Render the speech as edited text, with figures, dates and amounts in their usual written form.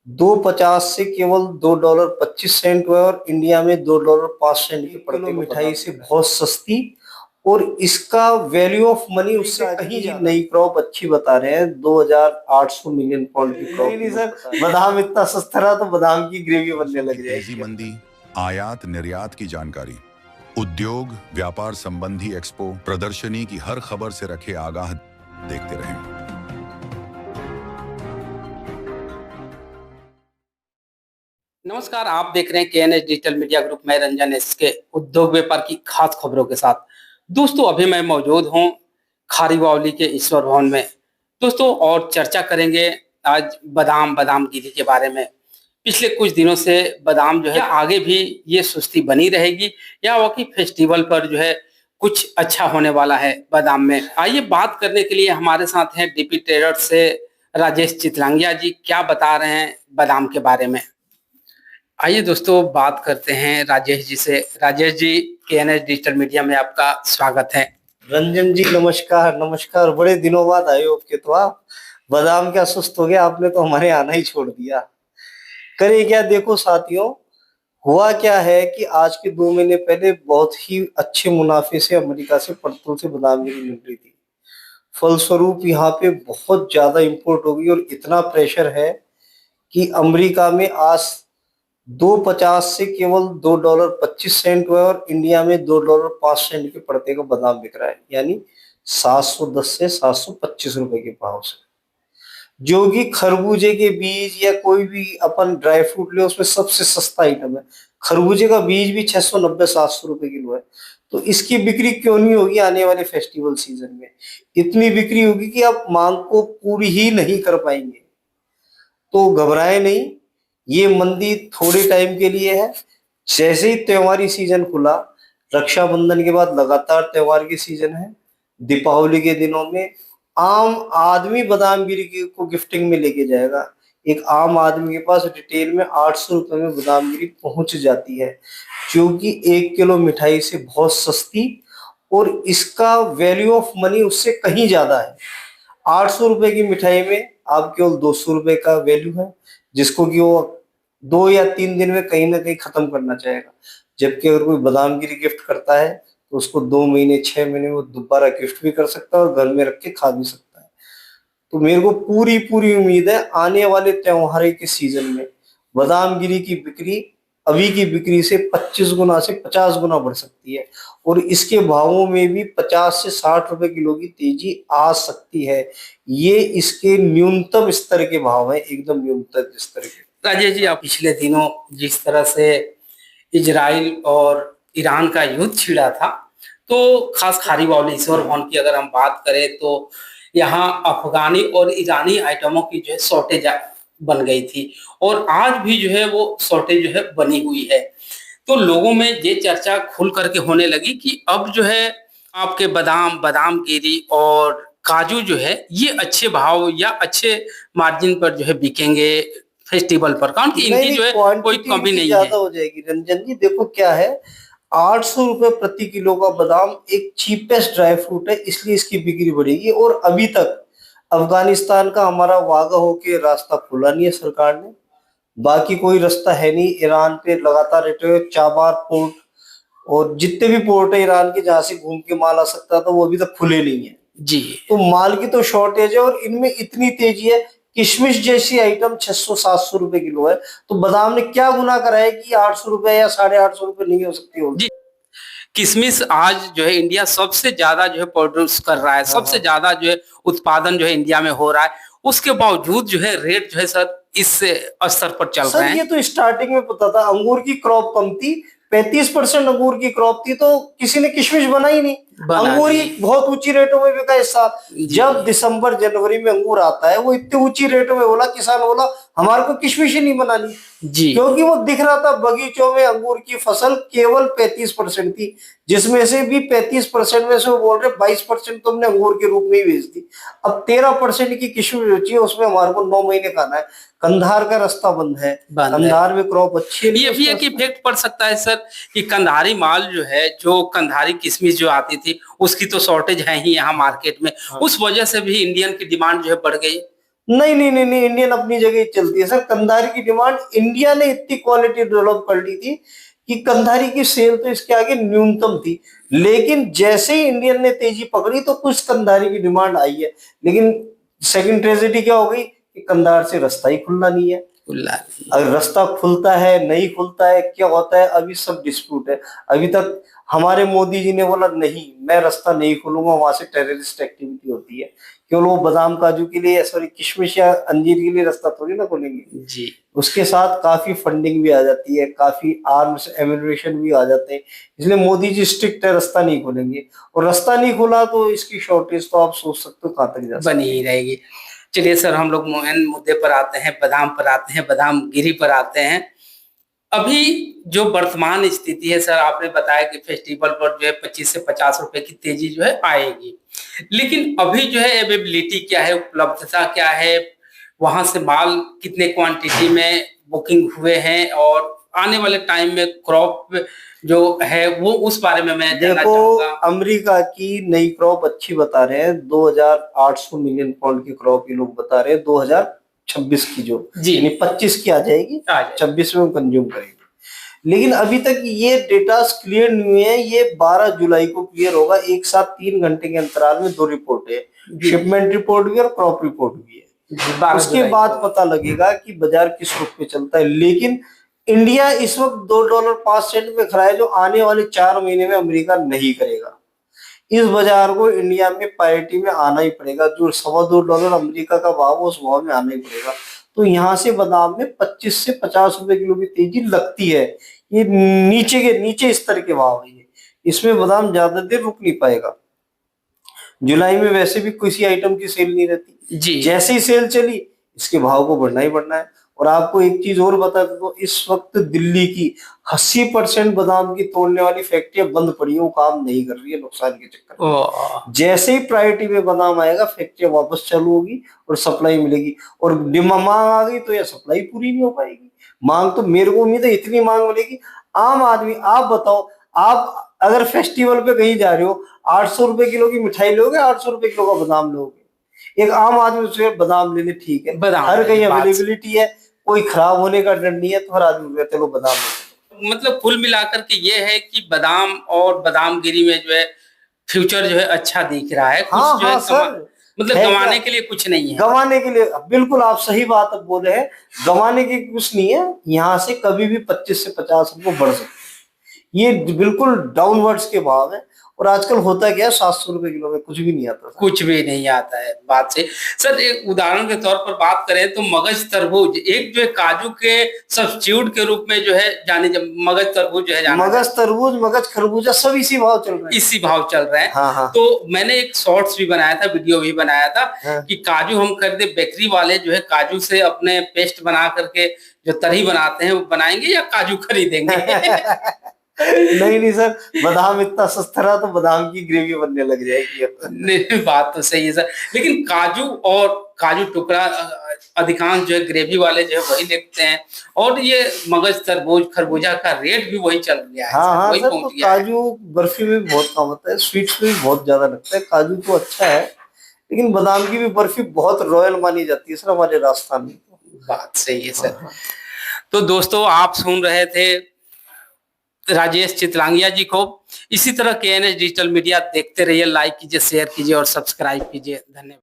2.50 से केवल $2.25 हुआ और इंडिया में $2.05 की किलो मिठाई से बहुत सस्ती। और इसका वैल्यू ऑफ मनी उससे कहीं ज्यादा। नई क्रॉप अच्छी बता रहे हैं, 2,800 मिलियन पाउंड की क्रॉप। नहीं सर, बादाम इतना सस्ता रहा तो बादाम की ग्रेवी बनने लग तेजी जाएगी। मंदी, आयात निर्यात की जानकारी, उद्योग व्यापार संबंधी एक्सपो प्रदर्शनी की हर खबर से रखे आगाह। देखते रहें। नमस्कार, आप देख रहे हैं केएनएच डिजिटल मीडिया ग्रुप। मैं रंजन इसके उद्योग व्यापार की खास खबरों के साथ। दोस्तों, अभी मैं मौजूद हूं खारी बावली के ईश्वर भवन में। दोस्तों, और चर्चा करेंगे आज बादाम गिरी के बारे में। पिछले कुछ दिनों से बादाम जो है आगे भी ये सुस्ती बनी रहेगी या वाकई फेस्टिवल पर जो है कुछ अच्छा होने वाला है बादाम में। आइए बात करने के लिए हमारे साथ हैं डीपी ट्रेडर्स से राजेश चितलांगिया जी। क्या बता रहे हैं बादाम के बारे में। आइए दोस्तों, बात करते हैं राजेश जी से। Rajesh ji, KNH digital media में आपका स्वागत है। रंजन जी नमस्कार। नमस्कार, बड़े दिनों बाद आए हो आपके। तो आप बादाम क्या सुस्त हो गया, आपने तो हमारे आना ही छोड़ दिया। करे क्या, देखो साथियों, हुआ क्या है कि आज के 2 महीने पहले बहुत ही अच्छे मुनाफे से अमेरिका से परतों से बादाम गिरी मिल रही थी। फलस्वरूप यहाँ पे बहुत ज्यादा इंपोर्ट हो गई और इतना प्रेशर है कि अमेरिका में आज 2.50 से केवल $2.25 हुआ और इंडिया में $2.05 के पड़ते का बादाम बिक रहा है, यानी 710 से 725 रुपए के भाव से। जो कि खरबूजे के बीज या कोई भी अपन ड्राई फ्रूट ले, उसमें सबसे सस्ता आइटम है। खरबूजे का बीज भी 690-700 रुपए किलो है। तो इसकी बिक्री क्यों नहीं होगी आने वाले फेस्टिवल सीजन में? इतनी बिक्री होगी कि आप मांग को पूरी ही नहीं कर पाएंगे। तो घबराए नहीं, ये मंदी थोड़े टाइम के लिए है। जैसे ही त्योहारी सीजन खुला, रक्षाबंधन के बाद लगातार त्योहार की सीजन है। दीपावली के दिनों में आम आदमी बादाम गिरी को गिफ्टिंग में लेके जाएगा। एक आम आदमी के पास रिटेल में 800 रुपए में बादाम गिरी पहुंच जाती है, जो कि 1 किलो मिठाई से बहुत सस्ती। और इसका वैल्यू ऑफ मनी उससे कहीं ज्यादा है। 800 रुपए की मिठाई में आप केवल 200 रुपए का वैल्यू है, जिसको कि वो 2 या 3 दिन में कहीं ना कहीं खत्म करना चाहेगा। जबकि अगर कोई बादाम गिरी गिफ्ट करता है तो उसको 2 महीने 6 महीने वो दोबारा गिफ्ट भी कर सकता है और घर में रख के खा भी सकता है। तो मेरे को पूरी पूरी उम्मीद है आने वाले त्योहार के सीजन में बादाम गिरी की बिक्री अभी की बिक्री से 25 गुना से 50 गुना बढ़ सकती है। और इसके भावों में भी 50 से 60 रुपए किलो की तेजी आ सकती है। ये इसके न्यूनतम स्तर के भाव है, एकदम न्यूनतम स्तर के। राजेश जी, आप पिछले दिनों जिस तरह से इजराइल और ईरान का युद्ध छिड़ा था, तो खास खारी बावली ईश्वर भवन की अगर हम बात करें तो यहाँ अफगानी और ईरानी आइटमों की जो है शॉर्टेज बन गई थी और आज भी जो है वो शॉर्टेज जो है बनी हुई है। तो लोगों में ये चर्चा खुल करके होने लगी कि अब जो है आपके बादाम गिरी और काजू जो है ये अच्छे भाव या अच्छे मार्जिन पर जो है बिकेंगे फेस्टिवल पर, कारण कि इनकी जो है कोई कमी नहीं है। ज्यादा हो जाएगी रंजन जी। देखो क्या है, 800 रुपए प्रति किलो का बादाम एक चीपेस्ट ड्राई फ्रूट है, इसलिए इसकी बिक्री बढ़ेगी। और अभी तक अफगानिस्तान का हमारा वादा होके रास्ता खुला नहीं है सरकार ने। बाकी कोई रास्ता है नहीं। ईरान पे लगातार चाबार पोर्ट और जितने भी पोर्ट है ईरान के जहां से घूम के माल आ सकता था, वो अभी तक खुले नहीं है जी। तो माल की तो शॉर्टेज है और इनमें इतनी तेजी है। किशमिश जैसी आइटम 600-700 रुपए किलो है, तो बादाम ने क्या गुना करा है कि 800 रुपए या 850 रुपए नहीं हो सकती होगी। किशमिश आज जो है इंडिया सबसे ज्यादा जो है प्रोड्यूस कर रहा है, सबसे ज्यादा जो है उत्पादन जो है इंडिया में हो रहा है। उसके बावजूद जो है रेट जो है सर इस स्तर पर चल रहे हैं। ये तो स्टार्टिंग में पता था, अंगूर की क्रॉप कम थी, 35% अंगूर की क्रॉप थी, तो किसी ने किशमिश बना ही नहीं। अंगूर ही बहुत ऊंची रेटों में बिका इस साल। जब दिसंबर जनवरी में अंगूर आता है, वो इतने ऊंची रेटों में बोला, किसान बोला हमारे को किशमिश ही नहीं बनानी जी, क्योंकि वो दिख रहा था बगीचों में अंगूर की फसल केवल 35% थी, जिसमें से भी 35% में से वो बोल रहे 22% तो हमने अंगूर के रूप में ही बेच दी। अब 13% की किशमिश बची है, उसमें हमारे को 9 महीने खाना है। कंधार का रास्ता बंद है, कंधार में क्रॉप अच्छी है। ये भी एक इफेक्ट पड़ सकता है सर कि कंधारी माल जो है, जो कंधारी किशमिश जो आती थी उसकी तो शॉर्टेज है ही यहाँ मार्केट में। उस वजह से भी इंडियन की डिमांड जो है बढ़ गई। नहीं नहीं नहीं नहीं, इंडियन अपनी जगह ही चलती है सर। कंधारी की डिमांड इंडिया ने इतनी क्वालिटी डेवलप कर ली थी कि कंधारी की सेल तो इसके आगे न्यूनतम थी। लेकिन जैसे ही इंडियन ने तेजी पकड़ी तो कुछ कंधारी की डिमांड आई है। लेकिन सेकंड ट्रेजेडी क्या हो गई कि कंधार से रास्ता ही खुलना नहीं है। अगर रास्ता खुलता है नहीं खुलता है क्या होता है, अभी सब डिस्प्यूट है। अभी तक हमारे मोदी जी ने बोला नहीं मैं रास्ता नहीं खोलूंगा, वहां से टेररिस्ट एक्टिविटी होती है। केवल वो बादाम काजू के लिए, सॉरी किशमिश या अंजीर के लिए रास्ता थोड़ी ना खोलेंगे जी। उसके साथ काफी फंडिंग भी आ जाती है, काफी आर्म्स एम्यूनिशन भी आ जाते हैं। इसलिए मोदी जी स्ट्रिक्ट है, रास्ता नहीं खोलेंगे। और रास्ता नहीं खुला तो इसकी शॉर्टेज तो आप सोच सकते हो कहां तक जा बनी ही रहेगी। चलिए सर, हम लोग मेन मुद्दे पर आते हैं, बादाम पर आते हैं, बादाम गिरी पर आते हैं। अभी जो वर्तमान स्थिति है सर, आपने बताया कि फेस्टिवल पर जो है 25 से 50 रुपए की तेजी जो है आएगी, लेकिन अभी जो है अवेलेबिलिटी क्या है, उपलब्धता क्या है, वहां से माल कितने क्वांटिटी में बुकिंग हुए हैं, और आने वाले टाइम में क्रॉप जो है वो उस बारे में मैं जानना देखो, चाहूंगा। अमेरिका की नई क्रॉप अच्छी बता रहे हैं, 2800 मिलियन पाउंड की क्रॉप ये लोग बता रहे हैं 2026 की, जो जी। यानी 25 की आ जाएगी, आ जाएगी। 26 में हम कंज्यूम करेंगे। लेकिन अभी तक ये डेटा क्लियर नहीं हुए हैं। ये 12 जुलाई को क्लियर होगा। एक साथ 3 घंटे के अंतराल में 2 रिपोर्ट है, शिपमेंट रिपोर्ट भी और क्रॉप रिपोर्ट भी है। 12 उसके जुलाई बाद को। पता लगेगा कि बाजार किस रुख पे चलता है। लेकिन इंडिया इस वक्त $2.05 में खड़ा है, जो आने वाले 4 महीने में अमेरिका नहीं करेगा। इस बाजार को इंडिया में पैरिटी में आना ही पड़ेगा। जो $2.25 अमेरिका का भाव है उस भाव में आना ही पड़ेगा। तो यहाँ से बादाम में 25 से 50 रुपए किलो की तेजी लगती है। ये नीचे के नीचे स्तर के भाव है ये, इसमें बादाम ज्यादा देर रुक नहीं पाएगा। जुलाई में वैसे भी किसी आइटम की सेल नहीं रहती जी। जैसे ही सेल चली इसके भाव को बढ़ना ही बढ़ना है। और आपको एक चीज और बता दूं तो इस वक्त दिल्ली की 80% बादाम की तोड़ने वाली फैक्ट्रियां बंद पड़ी है, वो काम नहीं कर रही है नुकसान के चक्कर में। जैसे ही प्रायोरिटी में बादाम आएगा फैक्ट्रियां वापस चालू होगी और सप्लाई मिलेगी। और मांग आ गई तो यह सप्लाई पूरी नहीं हो पाएगी। मांग तो मेरे को उम्मीद है इतनी मांग मिलेगी। आम आदमी, आप बताओ, आप अगर फेस्टिवल पे कहीं जा रहे हो 800 रुपए किलो की मिठाई लोगे, 800 रुपए किलो का बादाम लोगे? एक आम आदमी से बादाम लेने ठीक है, हर कहीं अवेलेबिलिटी है, कोई खराब होने का डर नहीं है, तो हर आदमी चलो बादाम ले। मतलब कुल मिलाकर के ये है कि बादाम और बादाम गिरी में जो है फ्यूचर जो है अच्छा दिख रहा है। कुछ हाँ जो है हाँ सर, मतलब गंवाने के लिए कुछ नहीं है। गंवाने के लिए बिल्कुल आप सही बात अब बोले हैं। गंवाने के कुछ नहीं है। यहाँ से कभी भी 25 से 50 रुपए बढ़ सकते हैं। ये बिल्कुल डाउनवर्ड्स के भाव है। और आजकल होता क्या है, 700 रुपए किलो में कुछ भी नहीं आता। कुछ भी नहीं आता है, बात से सर। एक उदाहरण के तौर पर बात करें तो मगज तरबूज, एक जो है काजू के सब्स्टिट्यूट के रूप में जो है जाने, मगज तरबूज जो है, मगज तरबूज, मगज खरबूजा सब इसी भाव चल रहे हैं। इसी भाव चल रहे हैं। हाँ हाँ। तो मैंने एक शॉर्ट्स भी बनाया था, वीडियो भी बनाया था। हाँ। कि काजू हम खरीदे, बेकरी वाले जो है काजू से अपने पेस्ट बना करके जो तरी बनाते हैं वो बनाएंगे या काजू खरीदेंगे? नहीं नहीं सर, बादाम इतना सस्ता रहा तो बादाम की ग्रेवी बनने लग जाएगी। नहीं, बात तो सही है सर, लेकिन काजू और काजू टुकड़ा अधिकांश जो है ग्रेवी वाले जो है वही लेते हैं, और ये मगज तरबूज खरबूजा का रेट भी वही चल गया है। हाँ हाँ वही सर, पहुंच तो गया है। काजू बर्फी में भी बहुत काम होता है, स्वीट्स में भी बहुत ज्यादा लगता है। काजू तो अच्छा है, लेकिन बादाम की भी बर्फी बहुत रॉयल मानी जाती है सर हमारे राजस्थान में। बात सही है सर। तो दोस्तों, आप सुन रहे थे राजेश चितलांगिया जी को। इसी तरह KNH डिजिटल मीडिया देखते रहिए, लाइक कीजिए, शेयर कीजिए और सब्सक्राइब कीजिए। धन्यवाद।